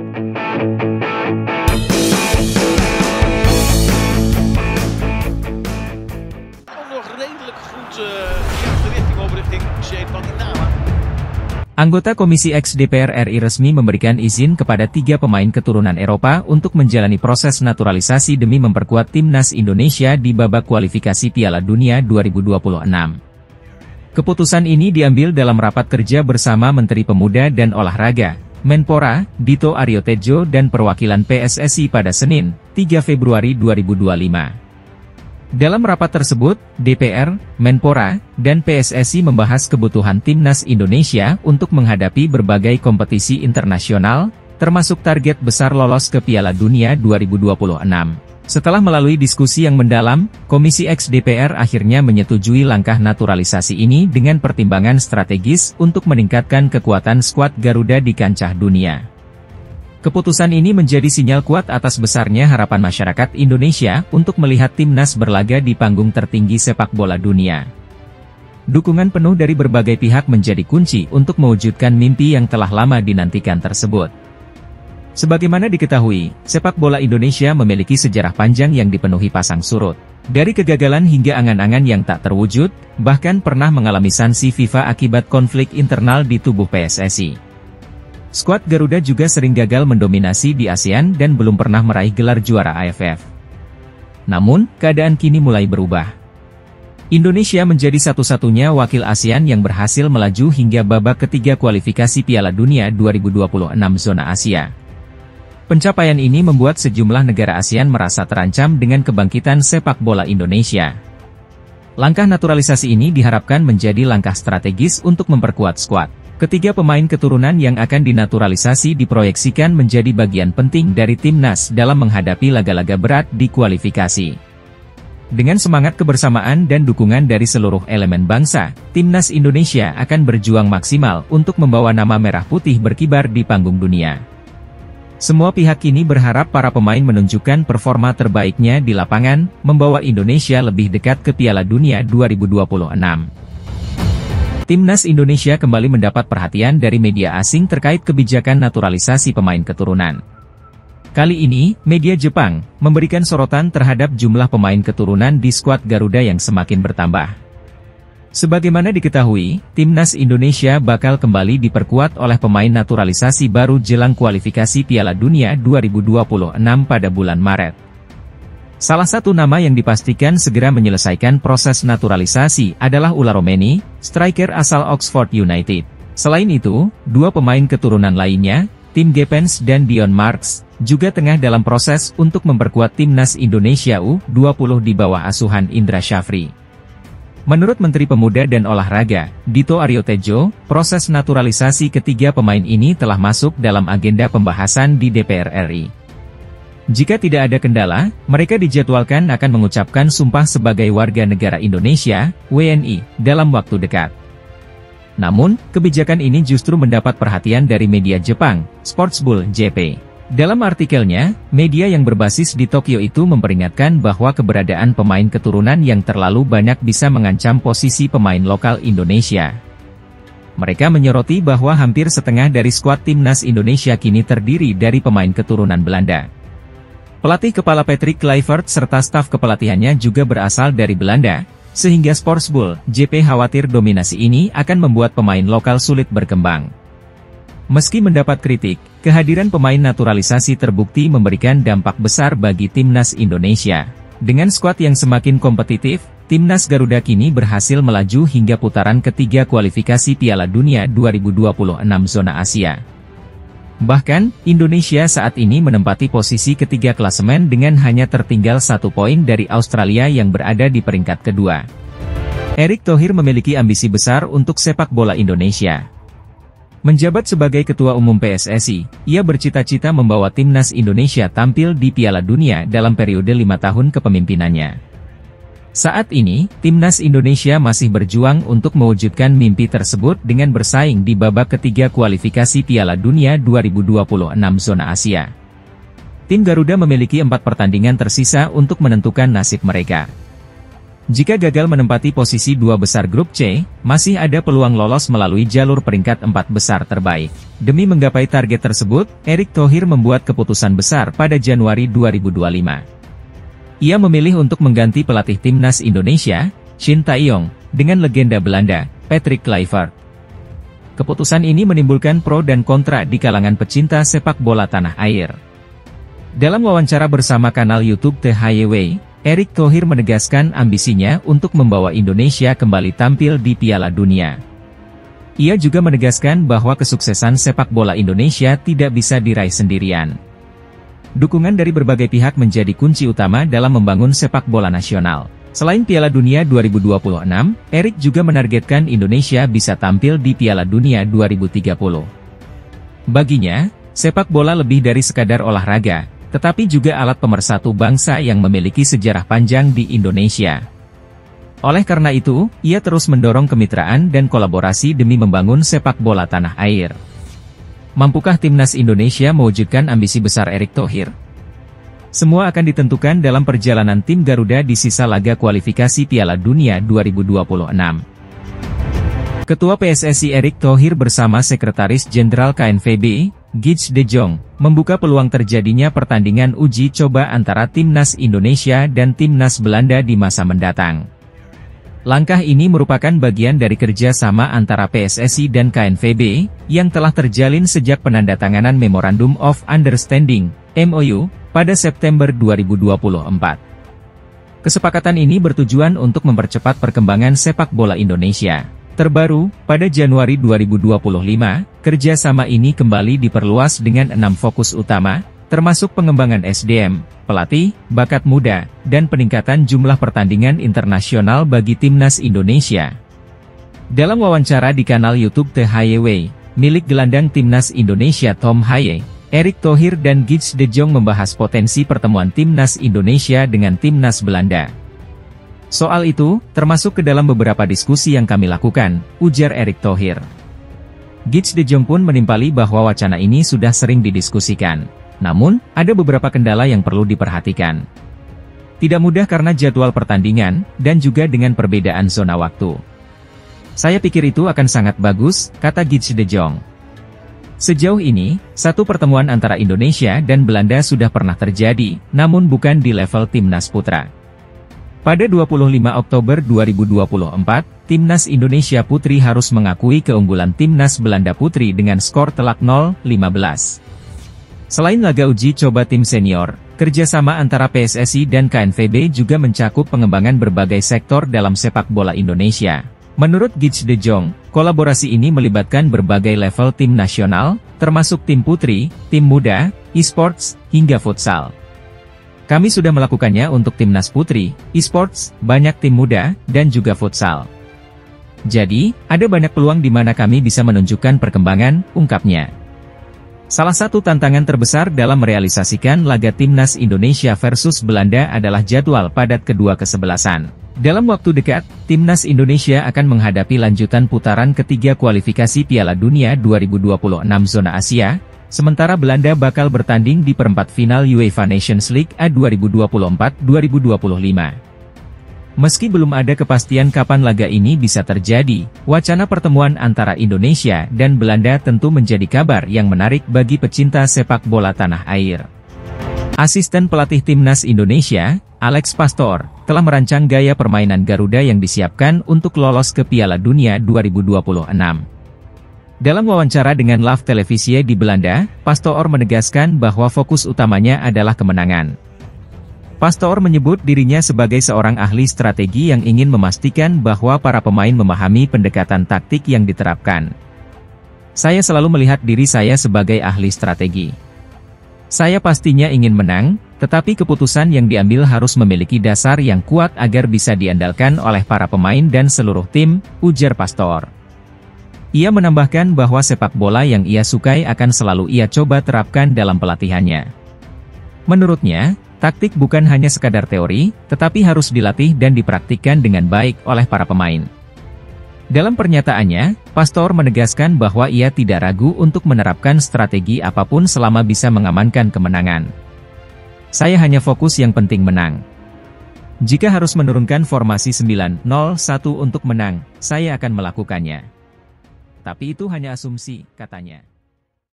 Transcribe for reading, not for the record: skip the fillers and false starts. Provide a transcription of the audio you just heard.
Nog redelijk goed de richting over richting Zeebrandinama. Anggota Komisi X DPR RI resmi memberikan izin kepada 3 pemain keturunan Eropa untuk menjalani proses naturalisasi demi memperkuat timnas Indonesia di babak kualifikasi Piala Dunia 2026. Keputusan ini diambil dalam rapat kerja bersama Menteri Pemuda dan Olahraga, Menpora, Dito Aryo Tejo dan perwakilan PSSI pada Senin, 3 Februari 2025. Dalam rapat tersebut, DPR, Menpora, dan PSSI membahas kebutuhan timnas Indonesia untuk menghadapi berbagai kompetisi internasional, termasuk target besar lolos ke Piala Dunia 2026. Setelah melalui diskusi yang mendalam, Komisi X DPR akhirnya menyetujui langkah naturalisasi ini dengan pertimbangan strategis untuk meningkatkan kekuatan skuad Garuda di kancah dunia. Keputusan ini menjadi sinyal kuat atas besarnya harapan masyarakat Indonesia untuk melihat timnas berlaga di panggung tertinggi sepak bola dunia. Dukungan penuh dari berbagai pihak menjadi kunci untuk mewujudkan mimpi yang telah lama dinantikan tersebut. Sebagaimana diketahui, sepak bola Indonesia memiliki sejarah panjang yang dipenuhi pasang surut. Dari kegagalan hingga angan-angan yang tak terwujud, bahkan pernah mengalami sanksi FIFA akibat konflik internal di tubuh PSSI. Skuad Garuda juga sering gagal mendominasi di ASEAN dan belum pernah meraih gelar juara AFF. Namun, keadaan kini mulai berubah. Indonesia menjadi satu-satunya wakil ASEAN yang berhasil melaju hingga babak ketiga kualifikasi Piala Dunia 2026 zona Asia. Pencapaian ini membuat sejumlah negara ASEAN merasa terancam dengan kebangkitan sepak bola Indonesia. Langkah naturalisasi ini diharapkan menjadi langkah strategis untuk memperkuat skuad. Ketiga pemain keturunan yang akan dinaturalisasi diproyeksikan menjadi bagian penting dari timnas dalam menghadapi laga-laga berat di kualifikasi. Dengan semangat kebersamaan dan dukungan dari seluruh elemen bangsa, timnas Indonesia akan berjuang maksimal untuk membawa nama merah putih berkibar di panggung dunia. Semua pihak kini berharap para pemain menunjukkan performa terbaiknya di lapangan, membawa Indonesia lebih dekat ke Piala Dunia 2026. Timnas Indonesia kembali mendapat perhatian dari media asing terkait kebijakan naturalisasi pemain keturunan. Kali ini, media Jepang memberikan sorotan terhadap jumlah pemain keturunan di skuad Garuda yang semakin bertambah. Sebagaimana diketahui, timnas Indonesia bakal kembali diperkuat oleh pemain naturalisasi baru jelang kualifikasi Piala Dunia 2026 pada bulan Maret. Salah satu nama yang dipastikan segera menyelesaikan proses naturalisasi adalah Ula Romeni, striker asal Oxford United. Selain itu, 2 pemain keturunan lainnya, Tim Gepens dan Dion Marks, juga tengah dalam proses untuk memperkuat timnas Indonesia U20 di bawah asuhan Indra Syafri. Menurut Menteri Pemuda dan Olahraga, Dito Aryo Tejo, proses naturalisasi ketiga pemain ini telah masuk dalam agenda pembahasan di DPR RI. Jika tidak ada kendala, mereka dijadwalkan akan mengucapkan sumpah sebagai warga negara Indonesia, WNI, dalam waktu dekat. Namun, kebijakan ini justru mendapat perhatian dari media Jepang, Sportsbull JP. Dalam artikelnya, media yang berbasis di Tokyo itu memperingatkan bahwa keberadaan pemain keturunan yang terlalu banyak bisa mengancam posisi pemain lokal Indonesia. Mereka menyoroti bahwa hampir setengah dari skuad timnas Indonesia kini terdiri dari pemain keturunan Belanda. Pelatih kepala Patrick Kluivert serta staf kepelatihannya juga berasal dari Belanda, sehingga Sportsbull JP khawatir dominasi ini akan membuat pemain lokal sulit berkembang. Meski mendapat kritik, kehadiran pemain naturalisasi terbukti memberikan dampak besar bagi timnas Indonesia. Dengan skuad yang semakin kompetitif, timnas Garuda kini berhasil melaju hingga putaran ketiga kualifikasi Piala Dunia 2026 zona Asia. Bahkan, Indonesia saat ini menempati posisi ketiga klasemen dengan hanya tertinggal 1 poin dari Australia yang berada di peringkat kedua. Erick Thohir memiliki ambisi besar untuk sepak bola Indonesia. Menjabat sebagai Ketua Umum PSSI, ia bercita-cita membawa timnas Indonesia tampil di Piala Dunia dalam periode 5 tahun kepemimpinannya. Saat ini, timnas Indonesia masih berjuang untuk mewujudkan mimpi tersebut dengan bersaing di babak ketiga kualifikasi Piala Dunia 2026 zona Asia. Tim Garuda memiliki 4 pertandingan tersisa untuk menentukan nasib mereka. Jika gagal menempati posisi 2 besar grup C, masih ada peluang lolos melalui jalur peringkat 4 besar terbaik. Demi menggapai target tersebut, Erick Thohir membuat keputusan besar pada Januari 2025. Ia memilih untuk mengganti pelatih timnas Indonesia, Shin Tae-yong, dengan legenda Belanda, Patrick Kluivert. Keputusan ini menimbulkan pro dan kontra di kalangan pecinta sepak bola tanah air. Dalam wawancara bersama kanal YouTube The Highway, Erick Thohir menegaskan ambisinya untuk membawa Indonesia kembali tampil di Piala Dunia. Ia juga menegaskan bahwa kesuksesan sepak bola Indonesia tidak bisa diraih sendirian. Dukungan dari berbagai pihak menjadi kunci utama dalam membangun sepak bola nasional. Selain Piala Dunia 2026, Erick juga menargetkan Indonesia bisa tampil di Piala Dunia 2030. Baginya, sepak bola lebih dari sekadar olahraga, tetapi juga alat pemersatu bangsa yang memiliki sejarah panjang di Indonesia. Oleh karena itu, ia terus mendorong kemitraan dan kolaborasi demi membangun sepak bola tanah air. Mampukah timnas Indonesia mewujudkan ambisi besar Erick Thohir? Semua akan ditentukan dalam perjalanan tim Garuda di sisa laga kualifikasi Piala Dunia 2026. Ketua PSSI Erick Thohir bersama Sekretaris Jenderal KNVB, Guy De Jong, membuka peluang terjadinya pertandingan uji coba antara timnas Indonesia dan timnas Belanda di masa mendatang. Langkah ini merupakan bagian dari kerjasama antara PSSI dan KNVB, yang telah terjalin sejak penandatanganan Memorandum of Understanding, MOU, pada September 2024. Kesepakatan ini bertujuan untuk mempercepat perkembangan sepak bola Indonesia. Terbaru, pada Januari 2025, kerjasama ini kembali diperluas dengan 6 fokus utama, termasuk pengembangan SDM, pelatih, bakat muda, dan peningkatan jumlah pertandingan internasional bagi timnas Indonesia. Dalam wawancara di kanal YouTube The Highway, milik gelandang timnas Indonesia Tom Haye, Erick Thohir dan Guy De Jong membahas potensi pertemuan timnas Indonesia dengan timnas Belanda. Soal itu, termasuk ke dalam beberapa diskusi yang kami lakukan, ujar Erick Thohir. Guy De Jong pun menimpali bahwa wacana ini sudah sering didiskusikan. Namun, ada beberapa kendala yang perlu diperhatikan. Tidak mudah karena jadwal pertandingan, dan juga dengan perbedaan zona waktu. Saya pikir itu akan sangat bagus, kata Guy De Jong. Sejauh ini, satu pertemuan antara Indonesia dan Belanda sudah pernah terjadi, namun bukan di level timnas putra. Pada 25 Oktober 2024, timnas Indonesia Putri harus mengakui keunggulan timnas Belanda Putri dengan skor telak 0-15. Selain laga uji coba tim senior, kerjasama antara PSSI dan KNVB juga mencakup pengembangan berbagai sektor dalam sepak bola Indonesia. Menurut Guy De Jong, kolaborasi ini melibatkan berbagai level tim nasional, termasuk tim putri, tim muda, e-sports, hingga futsal. Kami sudah melakukannya untuk timnas putri, e-sports, banyak tim muda, dan juga futsal. Jadi, ada banyak peluang di mana kami bisa menunjukkan perkembangan, ungkapnya. Salah satu tantangan terbesar dalam merealisasikan laga timnas Indonesia versus Belanda adalah jadwal padat kedua kesebelasan. Dalam waktu dekat, timnas Indonesia akan menghadapi lanjutan putaran ketiga kualifikasi Piala Dunia 2026 zona Asia, sementara Belanda bakal bertanding di perempat final UEFA Nations League A 2024-2025. Meski belum ada kepastian kapan laga ini bisa terjadi, wacana pertemuan antara Indonesia dan Belanda tentu menjadi kabar yang menarik bagi pecinta sepak bola tanah air. Asisten pelatih timnas Indonesia, Alex Pastor, telah merancang gaya permainan Garuda yang disiapkan untuk lolos ke Piala Dunia 2026. Dalam wawancara dengan Live Televisie di Belanda, Pastor menegaskan bahwa fokus utamanya adalah kemenangan. Pastor menyebut dirinya sebagai seorang ahli strategi yang ingin memastikan bahwa para pemain memahami pendekatan taktik yang diterapkan. Saya selalu melihat diri saya sebagai ahli strategi. Saya pastinya ingin menang, tetapi keputusan yang diambil harus memiliki dasar yang kuat agar bisa diandalkan oleh para pemain dan seluruh tim, ujar Pastor. Ia menambahkan bahwa sepak bola yang ia sukai akan selalu ia coba terapkan dalam pelatihannya. Menurutnya, taktik bukan hanya sekadar teori, tetapi harus dilatih dan dipraktikkan dengan baik oleh para pemain. Dalam pernyataannya, Pastor menegaskan bahwa ia tidak ragu untuk menerapkan strategi apapun selama bisa mengamankan kemenangan. Saya hanya fokus yang penting menang. Jika harus menurunkan formasi 9-0-1 untuk menang, saya akan melakukannya. Tapi itu hanya asumsi, katanya.